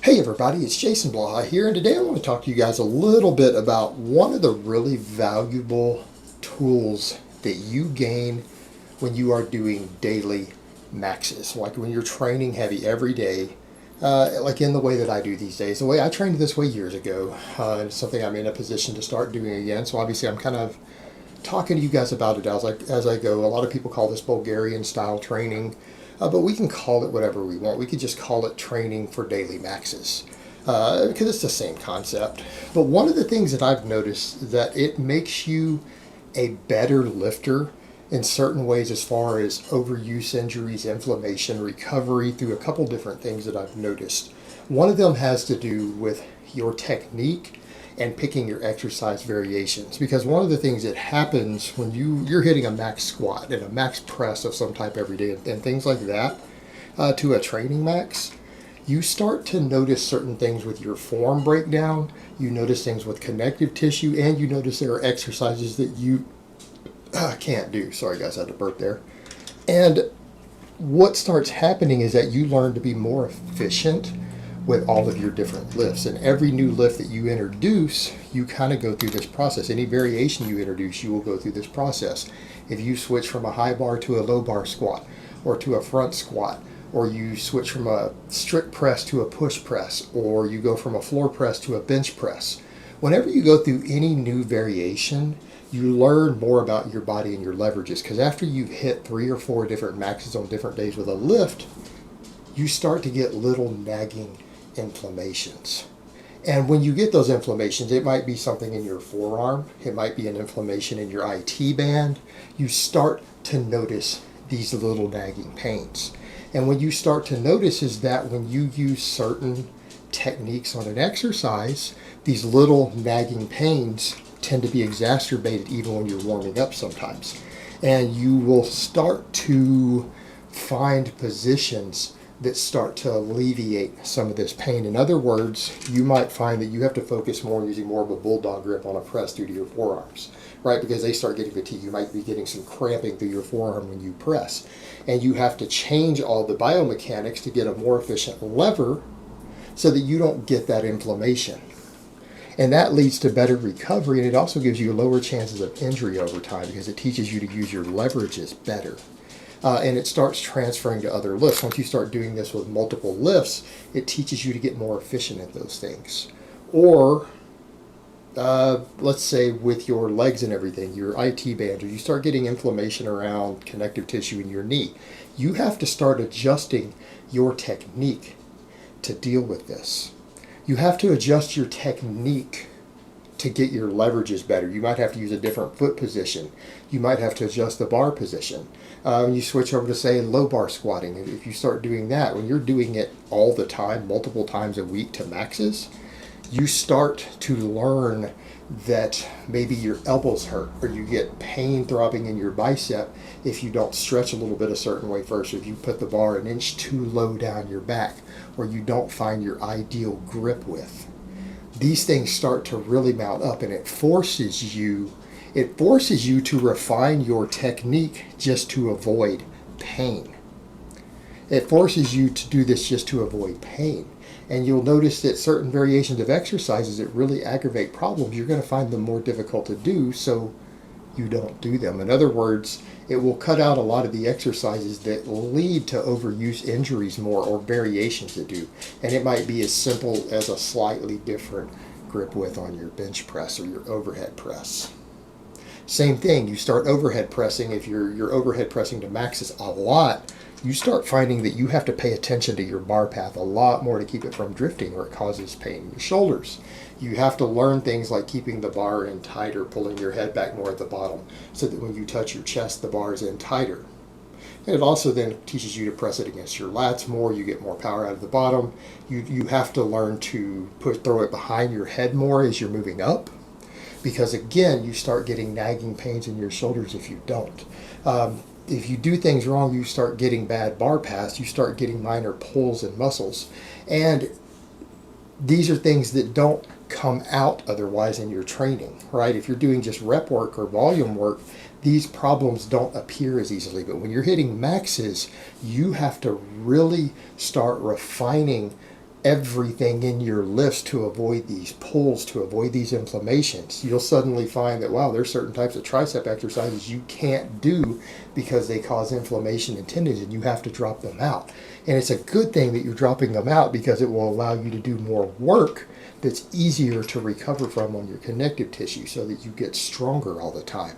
Hey everybody, it's Jason Blaha here, and today I want to talk to you guys a little bit about one of the really valuable tools that you gain when you are doing daily maxes. Like when you're training heavy every day, like in the way that I do these days. The way I trained this way years ago, it's something I'm in a position to start doing again. So obviously I'm kind of talking to you guys about it as I go. A lot of people call this Bulgarian style training. But we can call it whatever we want. We could just call it training for daily maxes because it's the same concept. But one of the things that I've noticed that it makes you a better lifter in certain ways as far as overuse injuries, inflammation, recovery through a couple different things that I've noticed. One of them has to do with your technique and picking your exercise variations, because one of the things that happens when you're hitting a max squat and a max press of some type every day and things like that to a training max, you start to notice certain things with your form breakdown, you notice things with connective tissue, and you notice there are exercises that you can't do. Sorry guys, I had to burp there. And what starts happening is that you learn to be more efficient with all of your different lifts. And every new lift that you introduce, you kind of go through this process. Any variation you introduce, you will go through this process. If you switch from a high bar to a low bar squat, or to a front squat, or you switch from a strict press to a push press, or you go from a floor press to a bench press, whenever you go through any new variation, you learn more about your body and your leverages. Because after you've hit 3 or 4 different maxes on different days with a lift, you start to get little nagging inflammations. And when you get those inflammations, it might be something in your forearm, it might be an inflammation in your IT band. You start to notice these little nagging pains. And when you start to notice is that when you use certain techniques on an exercise, these little nagging pains tend to be exacerbated even when you're warming up sometimes. And you will start to find positions that start to alleviate some of this pain. In other words, you might find that you have to focus more on using more of a bulldog grip on a press due to your forearms, right? Because they start getting fatigued. You might be getting some cramping through your forearm when you press. And you have to change all the biomechanics to get a more efficient lever so that you don't get that inflammation. And that leads to better recovery, and it also gives you lower chances of injury over time because it teaches you to use your leverages better. And it starts transferring to other lifts. Once you start doing this with multiple lifts, it teaches you to get more efficient at those things. Or, let's say with your legs and everything, your IT band, or you start getting inflammation around connective tissue in your knee, you have to start adjusting your technique to deal with this. You have to adjust your technique to get your leverages better. You might have to use a different foot position. You might have to adjust the bar position. You switch over to, say, low bar squatting. If you start doing that, when you're doing it all the time, multiple times a week to maxes, you start to learn that maybe your elbows hurt or you get pain throbbing in your bicep if you don't stretch a little bit a certain way first, or if you put the bar an inch too low down your back, or you don't find your ideal grip width. These things start to really mount up, and it forces you to refine your technique just to avoid pain. It forces you to do this just to avoid pain. And you'll notice that certain variations of exercises that really aggravate problems, you're going to find them more difficult to do, so you don't do them. In other words, it will cut out a lot of the exercises that lead to overuse injuries more, or variations that do. And it might be as simple as a slightly different grip width on your bench press or your overhead press. Same thing, you start overhead pressing. If you're overhead pressing to maxes a lot, you start finding that you have to pay attention to your bar path a lot more to keep it from drifting, or it causes pain in your shoulders. You have to learn things like keeping the bar in tighter, pulling your head back more at the bottom, so that when you touch your chest, the bar is in tighter. And it also then teaches you to press it against your lats more. You get more power out of the bottom. You have to learn to throw it behind your head more as you're moving up, because again, you start getting nagging pains in your shoulders if you don't. If you do things wrong, you start getting bad bar paths, you start getting minor pulls in muscles. And these are things that don't come out otherwise in your training, right? If you're doing just rep work or volume work, these problems don't appear as easily. But when you're hitting maxes, you have to really start refining everything in your lifts to avoid these pulls, to avoid these inflammations, you'll suddenly find that, wow, there's certain types of tricep exercises you can't do because they cause inflammation and tendons, and you have to drop them out. And it's a good thing that you're dropping them out, because it will allow you to do more work that's easier to recover from on your connective tissue, so that you get stronger all the time.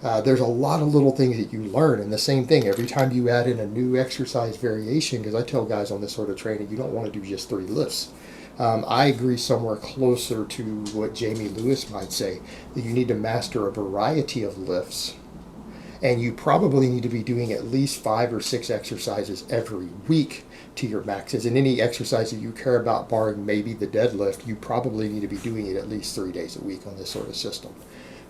There's a lot of little things that you learn, and the same thing every time you add in a new exercise variation, because I tell guys on this sort of training, you don't want to do just 3 lifts. I agree somewhere closer to what Jamie Lewis might say, that you need to master a variety of lifts, and you probably need to be doing at least 5 or 6 exercises every week to your maxes. And any exercise that you care about, barring maybe the deadlift, you probably need to be doing it at least 3 days a week on this sort of system.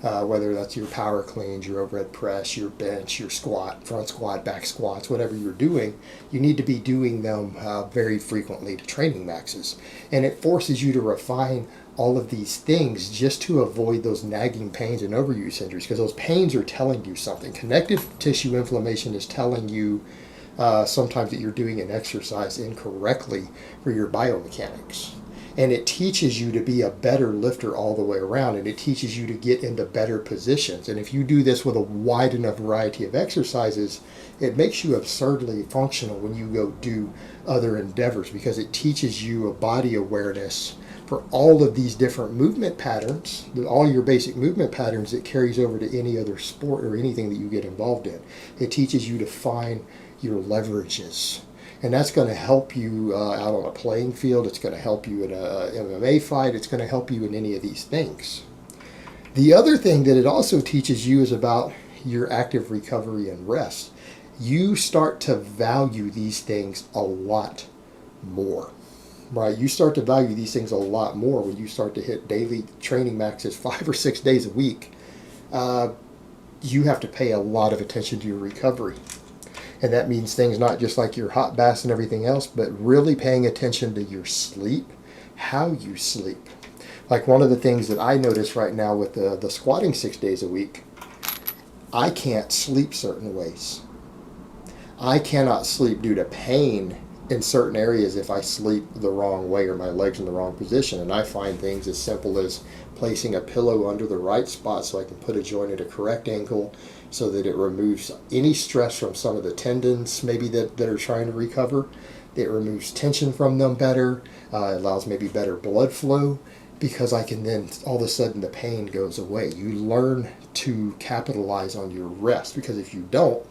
Whether that's your power cleans, your overhead press, your bench, your squat, front squat, back squats, whatever you're doing, you need to be doing them very frequently to training maxes. And it forces you to refine all of these things just to avoid those nagging pains and overuse injuries, because those pains are telling you something. Connective tissue inflammation is telling you sometimes that you're doing an exercise incorrectly for your biomechanics. And it teaches you to be a better lifter all the way around, and it teaches you to get into better positions. And if you do this with a wide enough variety of exercises, it makes you absurdly functional when you go do other endeavors, because it teaches you a body awareness for all of these different movement patterns, all your basic movement patterns that carries over to any other sport or anything that you get involved in. It teaches you to find your leverages. And that's going to help you out on a playing field. It's going to help you in a MMA fight. It's going to help you in any of these things. The other thing that it also teaches you is about your active recovery and rest. You start to value these things a lot more, right? You start to value these things a lot more when you start to hit daily training maxes 5 or 6 days a week. You have to pay a lot of attention to your recovery. And that means things not just like your hot baths and everything else, but really paying attention to your sleep, how you sleep. Like one of the things that I notice right now with the squatting 6 days a week, I can't sleep certain ways. I cannot sleep due to pain in certain areas if I sleep the wrong way or my legs in the wrong position. And I find things as simple as placing a pillow under the right spot so I can put a joint at a correct angle, so that it removes any stress from some of the tendons maybe that are trying to recover. It removes tension from them better. It allows maybe better blood flow, because I can then, all of a sudden, the pain goes away. You learn to capitalize on your rest, because if you don't,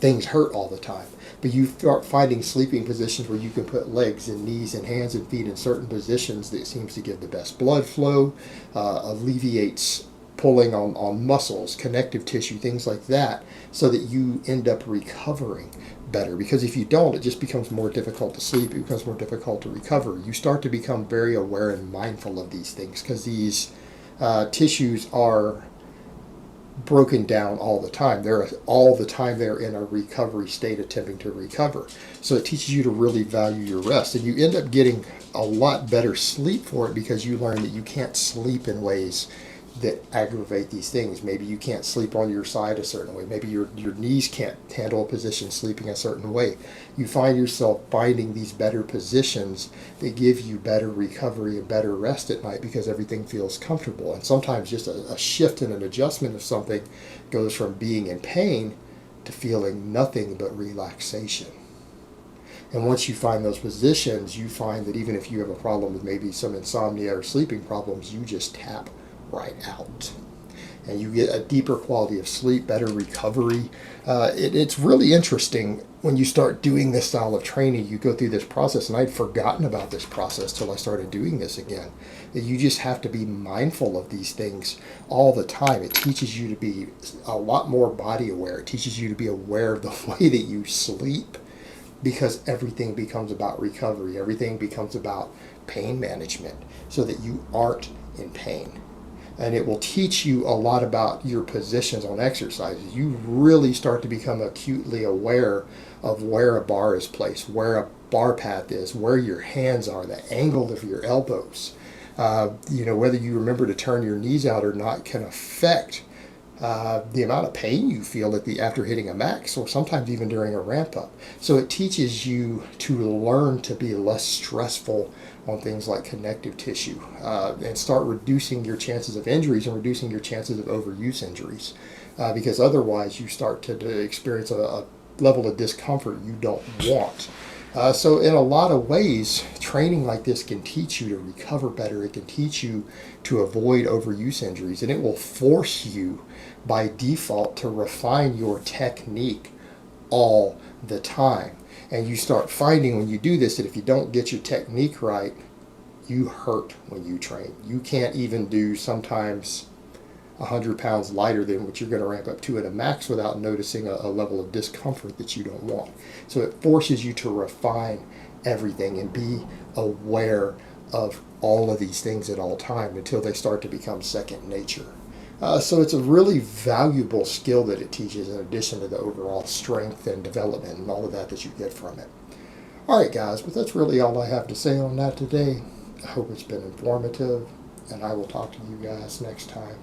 things hurt all the time. But you start finding sleeping positions where you can put legs and knees and hands and feet in certain positions that seems to give the best blood flow, alleviates pulling on muscles, connective tissue, things like that, so that you end up recovering better. Because if you don't, it just becomes more difficult to sleep. It becomes more difficult to recover. You start to become very aware and mindful of these things, because these tissues are broken down all the time. They're in a recovery state, attempting to recover. So it teaches you to really value your rest, and you end up getting a lot better sleep for it, because you learn that you can't sleep in ways that aggravate these things. Maybe you can't sleep on your side a certain way. Maybe your knees can't handle a position sleeping a certain way. You find yourself finding these better positions that give you better recovery and better rest at night, because everything feels comfortable. And sometimes just a shift and an adjustment of something goes from being in pain to feeling nothing but relaxation. And once you find those positions, you find that even if you have a problem with maybe some insomnia or sleeping problems, you just tap right out, and you get a deeper quality of sleep, better recovery. It's really interesting when you start doing this style of training. You go through this process, and I'd forgotten about this process till I started doing this again, that you just have to be mindful of these things all the time. It teaches you to be a lot more body aware. It teaches you to be aware of the way that you sleep, because everything becomes about recovery. Everything becomes about pain management, so that you aren't in pain. And it will teach you a lot about your positions on exercises. You really start to become acutely aware of where a bar is placed, where a bar path is, where your hands are, the angle of your elbows. Whether you remember to turn your knees out or not can affect the amount of pain you feel after hitting a max, or sometimes even during a ramp up. So it teaches you to learn to be less stressful on things like connective tissue, and start reducing your chances of injuries and reducing your chances of overuse injuries, because otherwise you start to experience a level of discomfort you don't want. So in a lot of ways, training like this can teach you to recover better. It can teach you to avoid overuse injuries, and it will force you by default to refine your technique all the time. And you start finding when you do this that if you don't get your technique right, you hurt when you train. You can't even do sometimes 100 pounds lighter than what you're going to ramp up to at a max without noticing a level of discomfort that you don't want. So it forces you to refine everything and be aware of all of these things at all time until they start to become second nature. So it's a really valuable skill that it teaches, in addition to the overall strength and development and all of that you get from it. All right, guys, but that's really all I have to say on that today. I hope it's been informative, and I will talk to you guys next time.